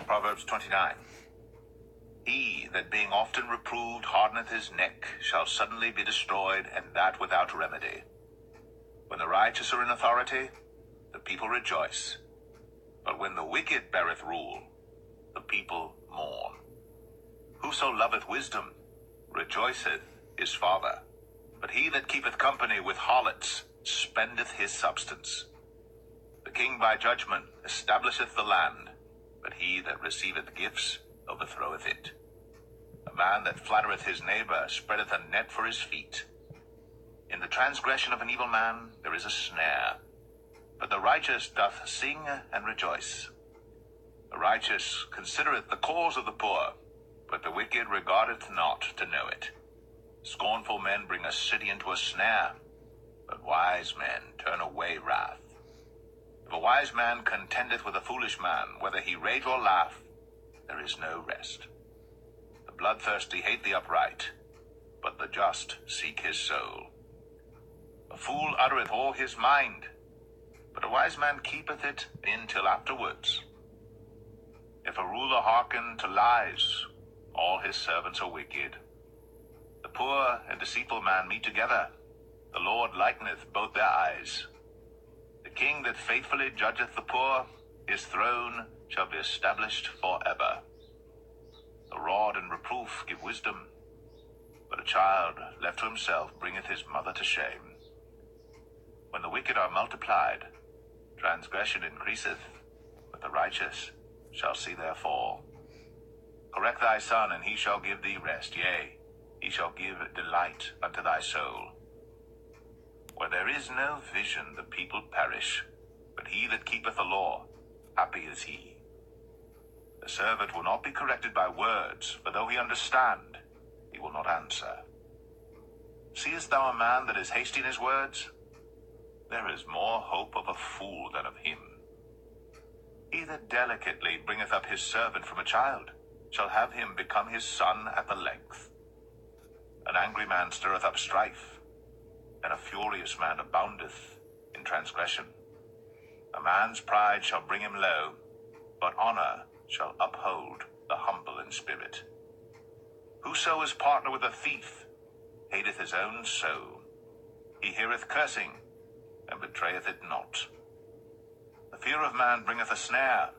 Proverbs 29. He that being often reproved hardeneth his neck shall suddenly be destroyed, and that without remedy. When the righteous are in authority, the people rejoice. But when the wicked beareth rule, the people mourn. Whoso loveth wisdom rejoiceth his father. But he that keepeth company with harlots spendeth his substance. The king by judgment establisheth the land, but he that receiveth gifts overthroweth it. A man that flattereth his neighbor spreadeth a net for his feet. In the transgression of an evil man there is a snare, but the righteous doth sing and rejoice. The righteous considereth the cause of the poor, but the wicked regardeth not to know it. Scornful men bring a city into a snare, but wise men turn away wrath. If a wise man contendeth with a foolish man, whether he rage or laugh, there is no rest. The bloodthirsty hate the upright, but the just seek his soul. A fool uttereth all his mind, but a wise man keepeth it in till afterwards. If a ruler hearken to lies, all his servants are wicked. The poor and deceitful man meet together. The Lord lighteneth both their eyes. The king that faithfully judgeth the poor, his throne shall be established forever. The rod and reproof give wisdom, but a child left to himself bringeth his mother to shame. When the wicked are multiplied, transgression increaseth, but the righteous shall see their fall. Correct thy son, and he shall give thee rest, yea, he shall give delight unto thy soul. Where there is no vision, the people perish, but he that keepeth the law, happy is he. The servant will not be corrected by words, for though he understand, he will not answer. Seest thou a man that is hasty in his words? There is more hope of a fool than of him. He that delicately bringeth up his servant from a child shall have him become his son at the length. An angry man stirreth up strife, and a furious man aboundeth in transgression. A man's pride shall bring him low, but honor shall uphold the humble in spirit. Whoso is partner with a thief hateth his own soul. He heareth cursing, and betrayeth it not. The fear of man bringeth a snare,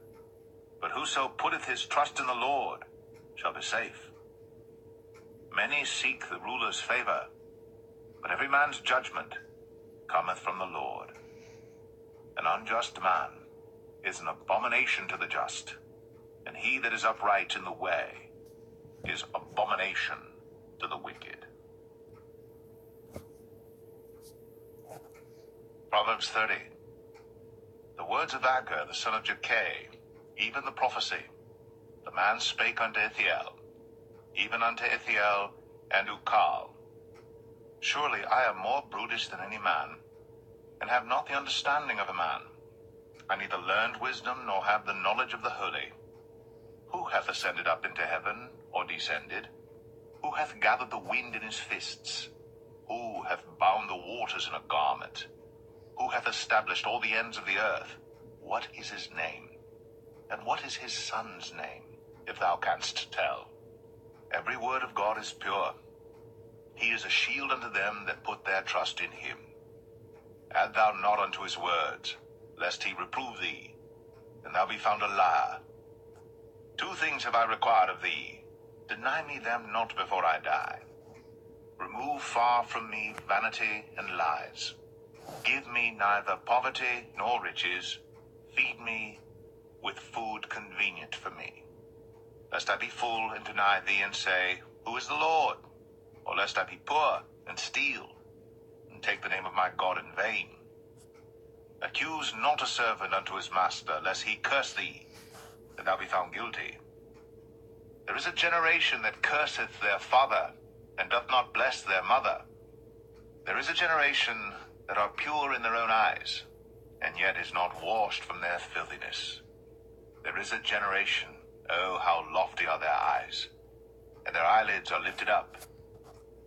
but whoso putteth his trust in the Lord shall be safe. Many seek the ruler's favor, but every man's judgment cometh from the Lord. An unjust man is an abomination to the just, and he that is upright in the way is abomination to the wicked. Proverbs 30. The words of Agur, the son of Jakeh, even the prophecy. The man spake unto Ithiel, even unto Ithiel and Ukal. Surely I am more brutish than any man, and have not the understanding of a man. I neither learned wisdom, nor have the knowledge of the holy. Who hath ascended up into heaven, or descended? Who hath gathered the wind in his fists? Who hath bound the waters in a garment? Who hath established all the ends of the earth? What is his name? And what is his son's name, if thou canst tell? Every word of God is pure. He is a shield unto them that put their trust in him. Add thou not unto his words, lest he reprove thee, and thou be found a liar. 2 things have I required of thee. Deny me them not before I die. Remove far from me vanity and lies. Give me neither poverty nor riches. Feed me with food convenient for me. Lest I be full and deny thee and say, Who is the Lord? Or lest I be poor and steal, and take the name of my God in vain. Accuse not a servant unto his master, lest he curse thee, and thou be found guilty. There is a generation that curseth their father, and doth not bless their mother. There is a generation that are pure in their own eyes, and yet is not washed from their filthiness. There is a generation, oh, how lofty are their eyes, and their eyelids are lifted up.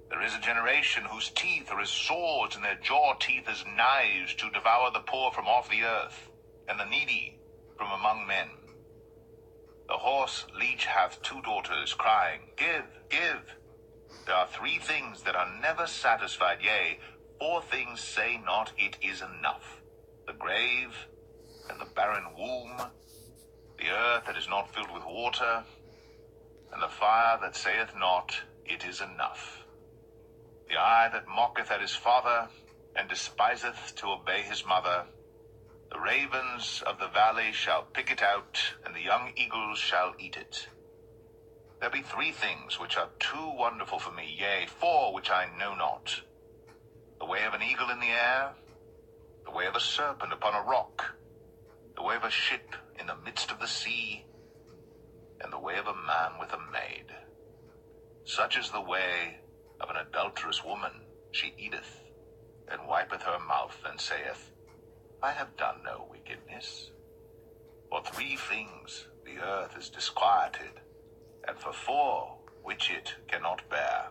There is a generation whose teeth are as swords, and their jaw teeth as knives, to devour the poor from off the earth, and the needy from among men. The horse leech hath two daughters, crying, Give, give. There are three things that are never satisfied, yea, four things say not, It is enough. The grave, and the barren womb, the earth that is not filled with water, and the fire that saith not, It is enough. The eye that mocketh at his father, and despiseth to obey his mother, the ravens of the valley shall pick it out, and the young eagles shall eat it. There be three things which are too wonderful for me, yea, four which I know not. The way of an eagle in the air, the way of a serpent upon a rock, the way of a ship in the midst of the sea, and the way of a man with a maid. Such is the way of an adulterous woman. She eateth, and wipeth her mouth, and saith, I have done no wickedness. For three things the earth is disquieted, and for four which it cannot bear.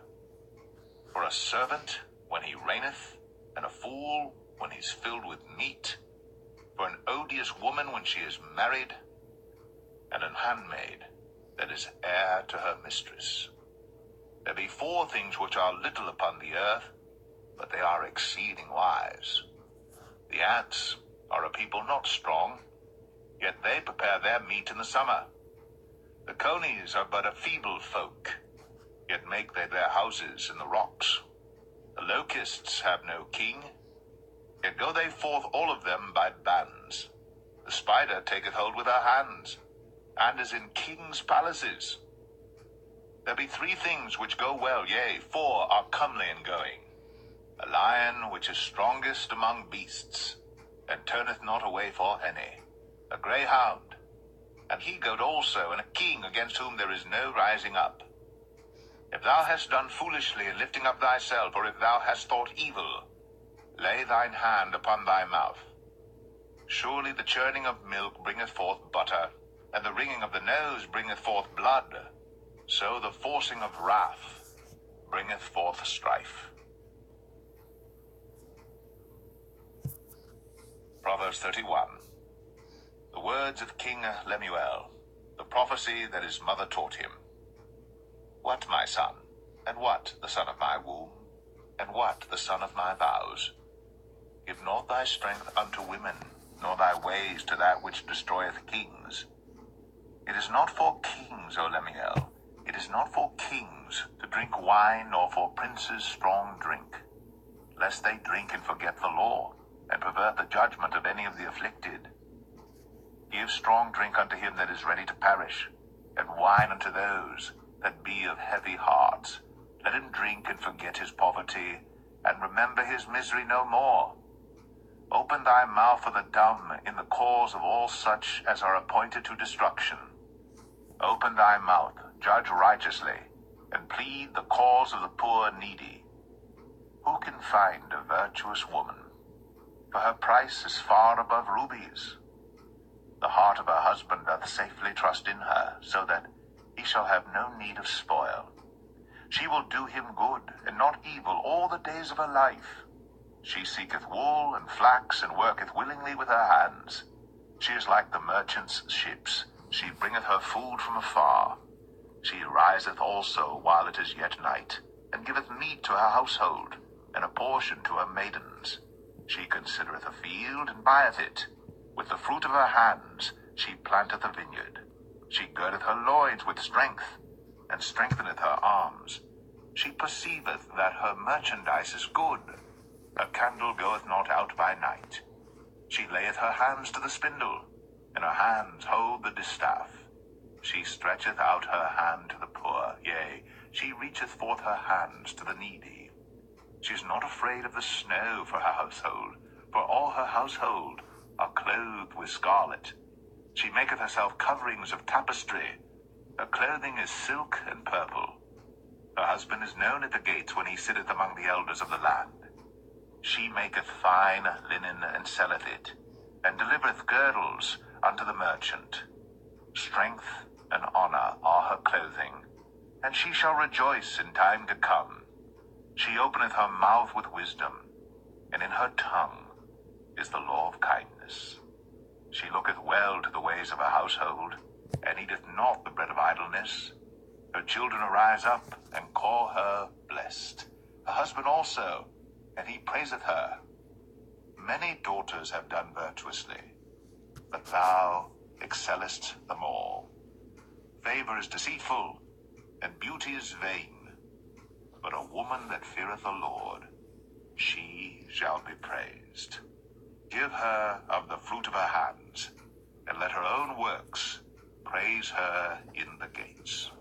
For a servant when he reigneth, and a fool when he's filled with meat, for an odious woman when she is married, and an handmaid that is heir to her mistress. There be four things which are little upon the earth, but they are exceeding wise. The ants are a people not strong, yet they prepare their meat in the summer. The conies are but a feeble folk, yet make they their houses in the rocks. The locusts have no king, yet go they forth all of them by bands. The spider taketh hold with her hands, and is in kings' palaces. There be three things which go well, yea, four are comely in going. A lion which is strongest among beasts, and turneth not away for any. A greyhound, and he goat also, and a king against whom there is no rising up. If thou hast done foolishly in lifting up thyself, or if thou hast thought evil, lay thine hand upon thy mouth. Surely the churning of milk bringeth forth butter, and the wringing of the nose bringeth forth blood. So the forcing of wrath bringeth forth strife. Proverbs 31. The words of King Lemuel, the prophecy that his mother taught him. What, my son, and what the son of my womb, and what the son of my vows? Give not thy strength unto women, nor thy ways to that which destroyeth kings. It is not for kings, O Lemuel, it is not for kings to drink wine, nor for princes strong drink, lest they drink and forget the law, and pervert the judgment of any of the afflicted. Give strong drink unto him that is ready to perish, and wine unto those that be of heavy hearts. Let him drink and forget his poverty, and remember his misery no more. Open thy mouth for the dumb in the cause of all such as are appointed to destruction. Open thy mouth, judge righteously, and plead the cause of the poor and needy. Who can find a virtuous woman? For her price is far above rubies. The heart of her husband doth safely trust in her, so that he shall have no need of spoil. She will do him good, and not evil, all the days of her life. She seeketh wool and flax, and worketh willingly with her hands. She is like the merchant's ships. She bringeth her food from afar. She riseth also while it is yet night, and giveth meat to her household, and a portion to her maidens. She considereth a field, and buyeth it. With the fruit of her hands she planteth a vineyard. She girdeth her loins with strength, and strengtheneth her arms. She perceiveth that her merchandise is good. Her candle goeth not out by night. She layeth her hands to the spindle, and her hands hold the distaff. She stretcheth out her hand to the poor, yea, she reacheth forth her hands to the needy. She is not afraid of the snow for her household, for all her household are clothed with scarlet. She maketh herself coverings of tapestry. Her clothing is silk and purple. Her husband is known at the gates when he sitteth among the elders of the land. She maketh fine linen and selleth it, and delivereth girdles unto the merchant. Strength and honor are her clothing, and she shall rejoice in time to come. She openeth her mouth with wisdom, and in her tongue is the law of kindness. She looketh well to the ways of her household, and eateth not goodness. Her children arise up and call her blessed. Her husband also, and he praiseth her. Many daughters have done virtuously, but thou excellest them all. Favor is deceitful, and beauty is vain. But a woman that feareth the Lord, she shall be praised. Give her of the fruit of her hands, and let her own works praise her in the gates.